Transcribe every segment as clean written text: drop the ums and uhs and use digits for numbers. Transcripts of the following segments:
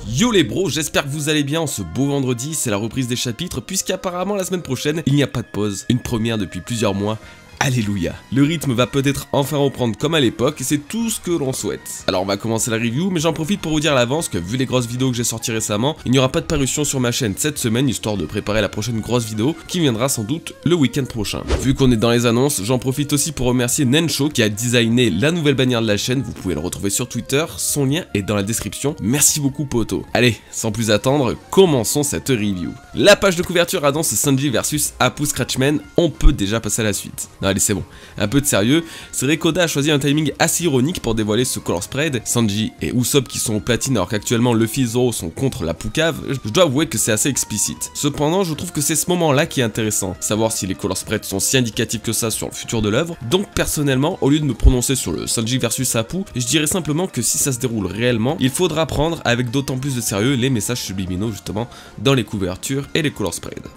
Yo les bros, j'espère que vous allez bien en ce beau vendredi, c'est la reprise des chapitres puisqu'apparemment la semaine prochaine, il n'y a pas de pause, une première depuis plusieurs mois. Alléluia. Le rythme va peut-être enfin reprendre comme à l'époque et c'est tout ce que l'on souhaite. Alors on va commencer la review, mais j'en profite pour vous dire à l'avance que vu les grosses vidéos que j'ai sorties récemment, il n'y aura pas de parution sur ma chaîne cette semaine histoire de préparer la prochaine grosse vidéo qui viendra sans doute le week-end prochain. Vu qu'on est dans les annonces, j'en profite aussi pour remercier Nensho qui a designé la nouvelle bannière de la chaîne, vous pouvez le retrouver sur Twitter, son lien est dans la description. Merci beaucoup poto. Allez, sans plus attendre, commençons cette review. La page de couverture annonce Sanji versus Apu Scratchman, on peut déjà passer à la suite. Allez c'est bon, un peu de sérieux, c'est vrai qu'Oda a choisi un timing assez ironique pour dévoiler ce color spread. Sanji et Usopp qui sont au platine alors qu'actuellement Luffy et Zoro sont contre la Poucave, je dois avouer que c'est assez explicite. Cependant je trouve que c'est ce moment là qui est intéressant, savoir si les color spreads sont si indicatifs que ça sur le futur de l'œuvre. Donc personnellement, au lieu de me prononcer sur le Sanji versus Apu, je dirais simplement que si ça se déroule réellement, il faudra prendre avec d'autant plus de sérieux les messages subliminaux justement dans les couvertures et les color spreads.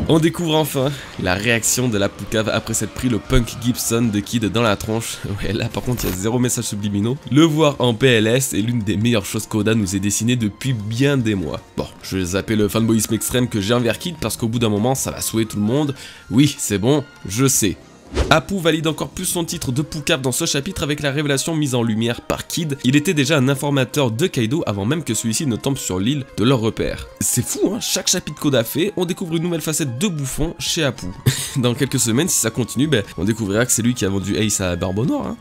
On découvre enfin la réaction de la Poucave après s'être pris le Punk Gibson de Kid dans la tronche. Ouais, là par contre il y a zéro message subliminaux. Le voir en PLS est l'une des meilleures choses qu'Oda nous ait dessiné depuis bien des mois. Bon, je vais zapper le fanboyisme extrême que j'ai envers Kid parce qu'au bout d'un moment ça va saouler tout le monde. Oui, c'est bon, je sais. Apu valide encore plus son titre de Poucave dans ce chapitre avec la révélation mise en lumière par Kid. Il était déjà un informateur de Kaido avant même que celui-ci ne tombe sur l'île de leur repère. C'est fou hein, chaque chapitre qu'Oda fait, on découvre une nouvelle facette de bouffon chez Apu. Dans quelques semaines, si ça continue, on découvrira que c'est lui qui a vendu Ace à Barbe Noire. Hein.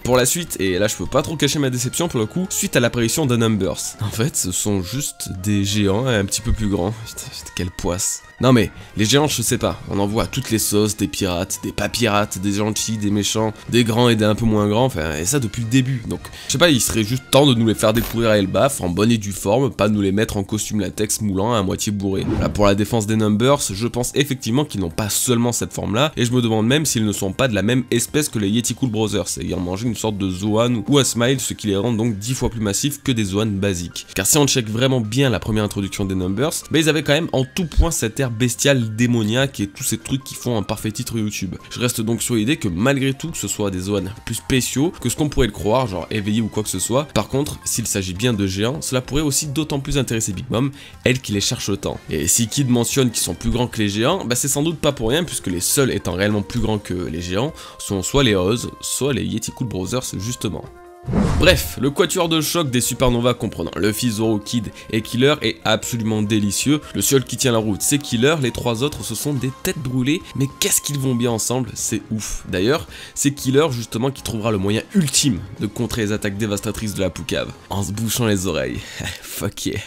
Pour la suite, et là je peux pas trop cacher ma déception pour le coup, suite à l'apparition de Numbers. En fait, ce sont juste des géants un petit peu plus grands. Putain, quelle poisse. Non mais, les géants je sais pas, on en voit à toutes les sauces, des pirates, des pas pirates, des gentils, des méchants, des grands et des un peu moins grands, enfin, et ça depuis le début. Donc, je sais pas, il serait juste temps de nous les faire découvrir à Elbaf, en bonne et due forme, pas de nous les mettre en costume latex moulant à moitié bourré. Là, pour la défense des Numbers, je pense effectivement qu'ils n'ont pas seulement cette forme-là, et je me demande même s'ils ne sont pas de la même espèce que les Yeti Cool Brothers, ayant mangé une sorte de Zoan ou un Smile, ce qui les rend donc 10 fois plus massifs que des Zoan basiques. Car si on check vraiment bien la première introduction des Numbers, ils avaient quand même en tout point cette air bestial, démoniaque et tous ces trucs qui font un parfait titre YouTube. Je reste donc sur l'idée que malgré tout, que ce soit des Zoan plus spéciaux que ce qu'on pourrait le croire, genre éveillés ou quoi que ce soit, par contre, s'il s'agit bien de géants, cela pourrait aussi d'autant plus intéresser Big Mom, elle qui les cherche autant. Et si Kid mentionne qu'ils sont plus grands que les géants, c'est sans doute pas pour rien puisque les seuls étant réellement plus grands que les géants sont soit les Oz, soit les Yeti Cool Brothers justement. Bref, le quatuor de choc des supernovas comprenant Luffy, Zoro, Kid et Killer est absolument délicieux. Le seul qui tient la route c'est Killer, les trois autres ce sont des têtes brûlées, mais qu'est-ce qu'ils vont bien ensemble, c'est ouf. D'ailleurs, c'est Killer justement qui trouvera le moyen ultime de contrer les attaques dévastatrices de la Poucave, en se bouchant les oreilles. Fuck yeah.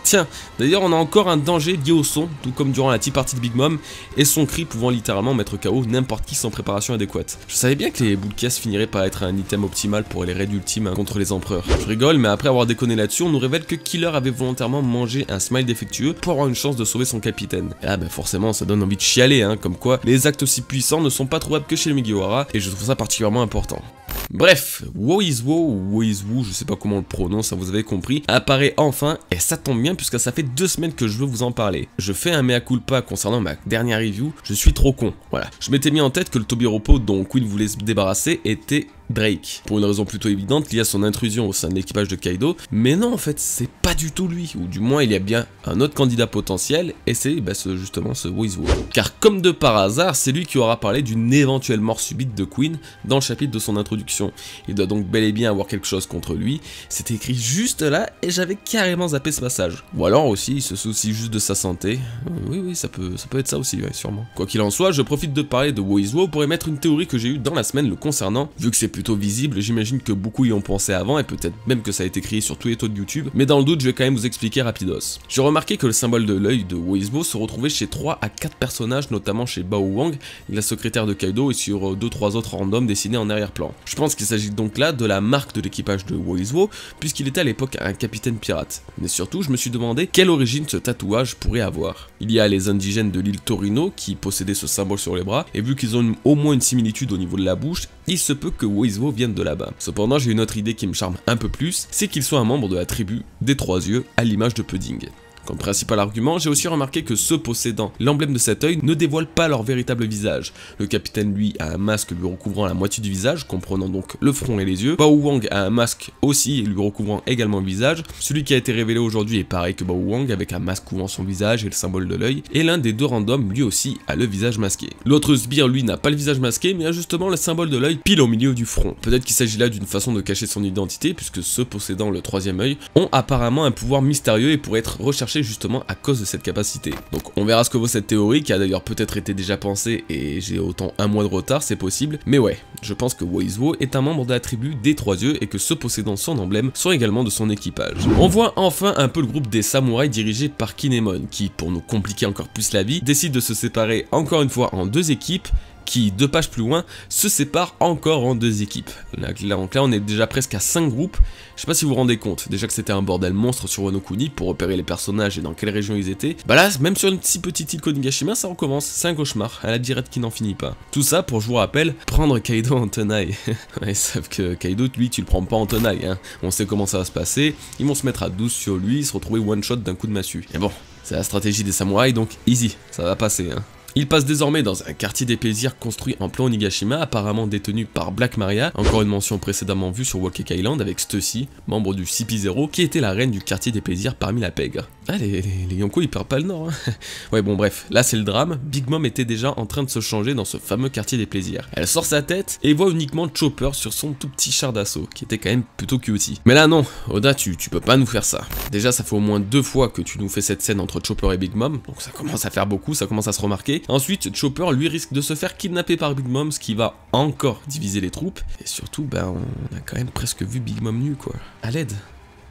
Tiens, d'ailleurs on a encore un danger lié au son, tout comme durant la tea party de Big Mom, et son cri pouvant littéralement mettre KO n'importe qui sans préparation adéquate. Je savais bien que les boules caisse finiraient par être un item optimal pour les raids ultimes contre les empereurs. Je rigole, mais après avoir déconné là-dessus, on nous révèle que Killer avait volontairement mangé un smile défectueux pour avoir une chance de sauver son capitaine. Et là, forcément ça donne envie de chialer, hein, comme quoi les actes aussi puissants ne sont pas trouvables que chez les Mugiwara, et je trouve ça particulièrement important. Bref, Woizwo ou Woizwo, je sais pas comment on le prononce, vous avez compris, apparaît enfin, et ça tombe bien puisque ça fait 2 semaines que je veux vous en parler. Je fais un mea culpa concernant ma dernière review, je suis trop con, voilà. Je m'étais mis en tête que le Tobiropo dont Queen voulait se débarrasser était Drake, pour une raison plutôt évidente liée à son intrusion au sein de l'équipage de Kaido, mais non en fait c'est pas du tout lui, ou du moins il y a bien un autre candidat potentiel, et c'est justement ce Woizwo. Car comme de par hasard, c'est lui qui aura parlé d'une éventuelle mort subite de Queen dans le chapitre de son introduction. Il doit donc bel et bien avoir quelque chose contre lui, c'est écrit juste là, et j'avais carrément zappé ce passage. Ou alors aussi il se soucie juste de sa santé, oui ça peut être ça aussi, ouais, sûrement. Quoi qu'il en soit, je profite de parler de Woizwo pour émettre une théorie que j'ai eue dans la semaine le concernant, vu que c'est plutôt visible, j'imagine que beaucoup y ont pensé avant et peut-être même que ça a été créé sur tous les taux de YouTube, mais dans le doute je vais quand même vous expliquer rapidos. J'ai remarqué que le symbole de l'œil de Woizwo se retrouvait chez 3 à 4 personnages, notamment chez Bao Wang, la secrétaire de Kaido, et sur 2-3 autres randoms dessinés en arrière-plan. Je pense qu'il s'agit donc là de la marque de l'équipage de Woizwo, puisqu'il était à l'époque un capitaine pirate. Mais surtout, je me suis demandé quelle origine ce tatouage pourrait avoir. Il y a les indigènes de l'île Torino qui possédaient ce symbole sur les bras, et vu qu'ils ont au moins une similitude au niveau de la bouche, il se peut que Woizwo vienne de là-bas. Cependant, j'ai une autre idée qui me charme un peu plus, c'est qu'il soit un membre de la tribu des 3 yeux, à l'image de Pudding. Comme principal argument, j'ai aussi remarqué que ceux possédant l'emblème de cet œil ne dévoilent pas leur véritable visage. Le capitaine lui a un masque lui recouvrant la moitié du visage, comprenant donc le front et les yeux. Bao Wang a un masque aussi lui recouvrant également le visage. Celui qui a été révélé aujourd'hui est pareil que Bao Wang avec un masque couvrant son visage et le symbole de l'œil. Et l'un des deux randoms lui aussi a le visage masqué. L'autre sbire lui n'a pas le visage masqué mais a justement le symbole de l'œil pile au milieu du front. Peut-être qu'il s'agit là d'une façon de cacher son identité puisque ceux possédant le troisième œil ont apparemment un pouvoir mystérieux et pourraient être recherchés justement à cause de cette capacité. Donc on verra ce que vaut cette théorie qui a d'ailleurs peut-être été déjà pensée et j'ai autant un mois de retard, c'est possible. Mais ouais, je pense que Weizuo est un membre de la tribu des trois yeux et que ceux possédant son emblème sont également de son équipage. On voit enfin un peu le groupe des samouraïs dirigé par Kinemon qui, pour nous compliquer encore plus la vie, décide de se séparer encore une fois en deux équipes qui, 2 pages plus loin, se séparent encore en 2 équipes. Donc là, on est déjà presque à 5 groupes. Je sais pas si vous vous rendez compte, déjà que c'était un bordel monstre sur Wano Kuni pour repérer les personnages et dans quelle région ils étaient. Bah là, même sur une si petite île Konigashima, ça recommence. C'est un cauchemar, à la dirette qui n'en finit pas. Tout ça pour, je vous rappelle, prendre Kaido en tenaille. Ouais, sauf que Kaido, lui, tu le prends pas en tenaille, hein. On sait comment ça va se passer. Ils vont se mettre à 12 sur lui, se retrouver one shot d'un coup de massue. Et bon, c'est la stratégie des samouraïs, donc easy, ça va passer, hein. Il passe désormais dans un quartier des plaisirs construit en plan Onigashima, apparemment détenu par Black Maria, encore une mention précédemment vue sur Whole Cake Island avec Stussy, membre du CP0, qui était la reine du quartier des plaisirs parmi la pègre. Ah, les Yonko ils perdent pas le nord, hein. Ouais bon bref, là c'est le drame, Big Mom était déjà en train de se changer dans ce fameux quartier des plaisirs. Elle sort sa tête et voit uniquement Chopper sur son tout petit char d'assaut, qui était quand même plutôt cutie. Mais là non, Oda tu peux pas nous faire ça. Déjà ça fait au moins 2 fois que tu nous fais cette scène entre Chopper et Big Mom, donc ça commence à faire beaucoup, ça commence à se remarquer. Ensuite, Chopper lui risque de se faire kidnapper par Big Mom, ce qui va encore diviser les troupes. Et surtout, ben on a quand même presque vu Big Mom nu quoi. À l'aide.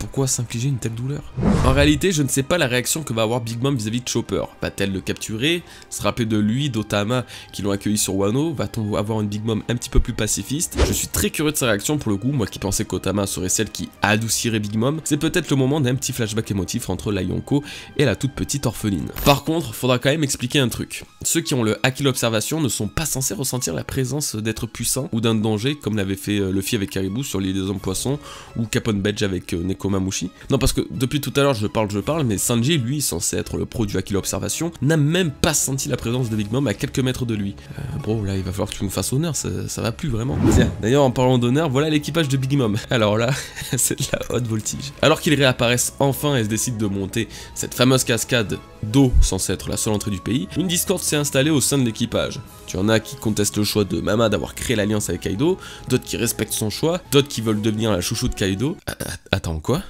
Pourquoi s'infliger une telle douleur? En réalité, je ne sais pas la réaction que va avoir Big Mom vis-à-vis de Chopper. Va-t-elle le capturer? Se rappeler de lui, d'Otama, qui l'ont accueilli sur Wano? Va-t-on avoir une Big Mom un petit peu plus pacifiste? Je suis très curieux de sa réaction pour le coup, moi qui pensais qu'Otama serait celle qui adoucirait Big Mom. C'est peut-être le moment d'un petit flashback émotif entre la Yonko et la toute petite orpheline. Par contre, faudra quand même expliquer un truc. Ceux qui ont le Haki l'observation ne sont pas censés ressentir la présence d'êtres puissants ou d'un danger, comme l'avait fait Luffy avec Caribou sur l'île des hommes poissons, ou Capon Bedge avec Nekomamushi. Non parce que depuis tout à l'heure je parle, mais Sanji lui, censé être le pro du Haki l'observation, n'a même pas senti la présence de Big Mom à quelques mètres de lui. Bro là il va falloir que tu nous fasses honneur, ça va plus vraiment. Tiens, d'ailleurs en parlant d'honneur, voilà l'équipage de Big Mom. Alors là, c'est de la haute voltige. Alors qu'ils réapparaissent enfin et se décident de monter cette fameuse cascade d'eau censée être la seule entrée du pays, une discorde s'est installée au sein de l'équipage. Tu en as qui contestent le choix de Mama d'avoir créé l'alliance avec Kaido, d'autres qui respectent son choix, d'autres qui veulent devenir la chouchou de Kaido. Attends, quoi?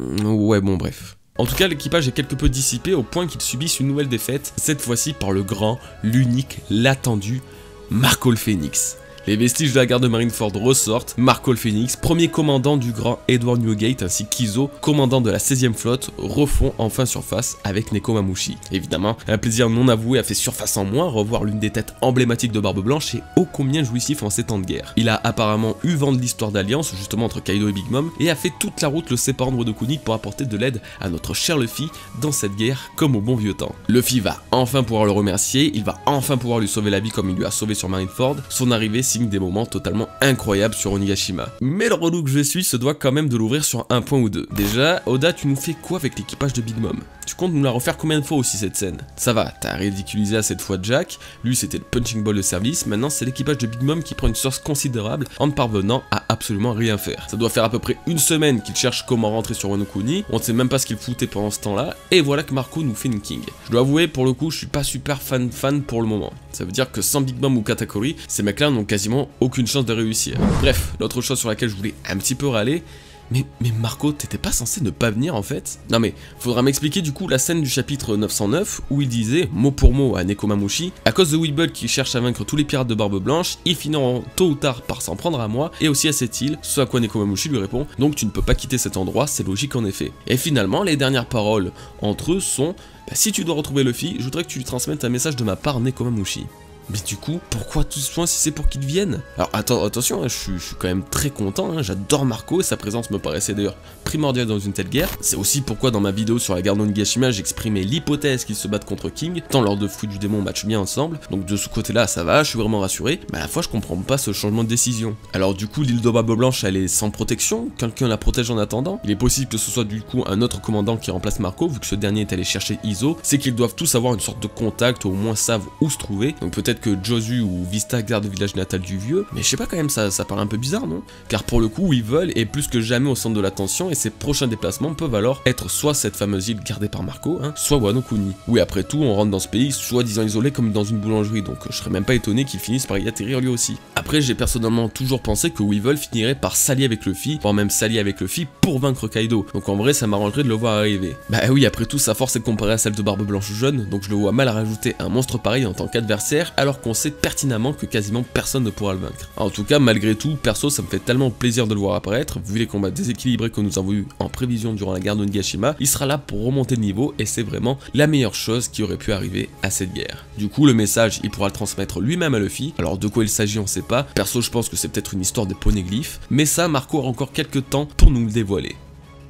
Ouais, bon, bref. En tout cas, l'équipage est quelque peu dissipé au point qu'ils subissent une nouvelle défaite, cette fois-ci par le grand, l'unique, l'attendu, Marco le Phénix. Les vestiges de la garde de Marineford ressortent, Marco le Phénix, premier commandant du grand Edward Newgate ainsi qu'Izo, commandant de la 16e flotte, refont enfin surface avec Nekomamushi. Évidemment, un plaisir non avoué a fait surface en moi, revoir l'une des têtes emblématiques de Barbe Blanche et ô combien jouissif en ces temps de guerre. Il a apparemment eu vent de l'histoire d'alliance justement entre Kaido et Big Mom et a fait toute la route le séparant de Wano Kuni pour apporter de l'aide à notre cher Luffy dans cette guerre comme au bon vieux temps. Luffy va enfin pouvoir le remercier, il va enfin pouvoir lui sauver la vie comme il lui a sauvé sur Marineford, son arrivée des moments totalement incroyables sur Onigashima. Mais le relou que je suis se doit quand même de l'ouvrir sur un point ou deux. Déjà, Oda, tu nous fais quoi avec l'équipage de Big Mom? Tu comptes nous la refaire combien de fois aussi cette scène? Ça va, t'as ridiculisé à cette fois Jack, lui c'était le punching ball de service, maintenant c'est l'équipage de Big Mom qui prend une source considérable en ne parvenant à absolument rien faire. Ça doit faire à peu près une semaine qu'il cherche comment rentrer sur Wano Kuni, on ne sait même pas ce qu'il foutait pendant ce temps-là, et voilà que Marco nous fait une king. Je dois avouer, pour le coup, je suis pas super fan pour le moment. Ça veut dire que sans Big Mom ou Katakuri, ces mecs-là n'ont quasiment aucune chance de réussir. Bref, l'autre chose sur laquelle je voulais un petit peu râler, mais Marco, t'étais pas censé ne pas venir en fait? Non mais, faudra m'expliquer du coup la scène du chapitre 909 où il disait, mot pour mot à Nekomamushi, à cause de Weeble qui cherche à vaincre tous les pirates de Barbe Blanche, ils finiront tôt ou tard par s'en prendre à moi et aussi à cette île, ce à quoi Nekomamushi lui répond, donc tu ne peux pas quitter cet endroit, c'est logique en effet. Et finalement, les dernières paroles entre eux sont, bah, si tu dois retrouver Luffy, je voudrais que tu lui transmettes un message de ma part Nekomamushi. Mais du coup, pourquoi tout ce soin si c'est pour qu'il vienne? Alors attention, hein, je suis quand même très content, hein, j'adore Marco, et sa présence me paraissait d'ailleurs primordiale dans une telle guerre. C'est aussi pourquoi dans ma vidéo sur la garde Onigashima, j'exprimais l'hypothèse qu'ils se battent contre King, tant leurs deux fruits du démon matchent bien ensemble, donc de ce côté-là ça va, je suis vraiment rassuré, mais à la fois je comprends pas ce changement de décision. Alors du coup, l'île de Barbe Blanche elle est sans protection, quelqu'un la protège en attendant. Il est possible que ce soit du coup un autre commandant qui remplace Marco, vu que ce dernier est allé chercher Izo, c'est qu'ils doivent tous avoir une sorte de contact, ou au moins savent où se trouver, donc peut-être que Josu ou Vista gardent le village natal du vieux, mais je sais pas quand même, ça paraît un peu bizarre, non? Car pour le coup, Weevil est plus que jamais au centre de l'attention, et ses prochains déplacements peuvent alors être soit cette fameuse île gardée par Marco, hein, soit Wano Kuni. Oui, après tout, on rentre dans ce pays soi-disant isolé comme dans une boulangerie, donc je serais même pas étonné qu'il finisse par y atterrir lui aussi. Après, j'ai personnellement toujours pensé que Weevil finirait par s'allier avec Luffy, voire même s'allier avec Luffy pour vaincre Kaido, donc en vrai ça m'arrangerait de le voir arriver. Bah oui, après tout, sa force est comparée à celle de Barbe Blanche jeune, donc je le vois mal rajouter un monstre pareil en tant qu'adversaire, alors qu'on sait pertinemment que quasiment personne ne pourra le vaincre. En tout cas, malgré tout, perso, ça me fait tellement plaisir de le voir apparaître, vu les combats déséquilibrés que nous avons eu en prévision durant la guerre d'Onigashima, il sera là pour remonter de niveau, et c'est vraiment la meilleure chose qui aurait pu arriver à cette guerre. Du coup, le message, il pourra le transmettre lui-même à Luffy, alors de quoi il s'agit on sait pas, perso je pense que c'est peut-être une histoire de poneglyphes, mais ça, Marco a encore quelques temps pour nous le dévoiler.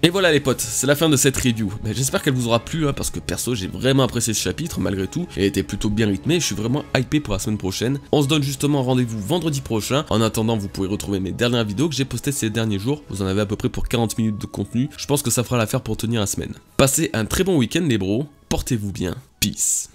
Et voilà les potes, c'est la fin de cette review. J'espère qu'elle vous aura plu, hein, parce que perso j'ai vraiment apprécié ce chapitre malgré tout, et était plutôt bien rythmé, je suis vraiment hypé pour la semaine prochaine. On se donne justement rendez-vous vendredi prochain, en attendant vous pouvez retrouver mes dernières vidéos que j'ai postées ces derniers jours, vous en avez à peu près pour 40 minutes de contenu, je pense que ça fera l'affaire pour tenir la semaine. Passez un très bon week-end les bros, portez-vous bien, peace.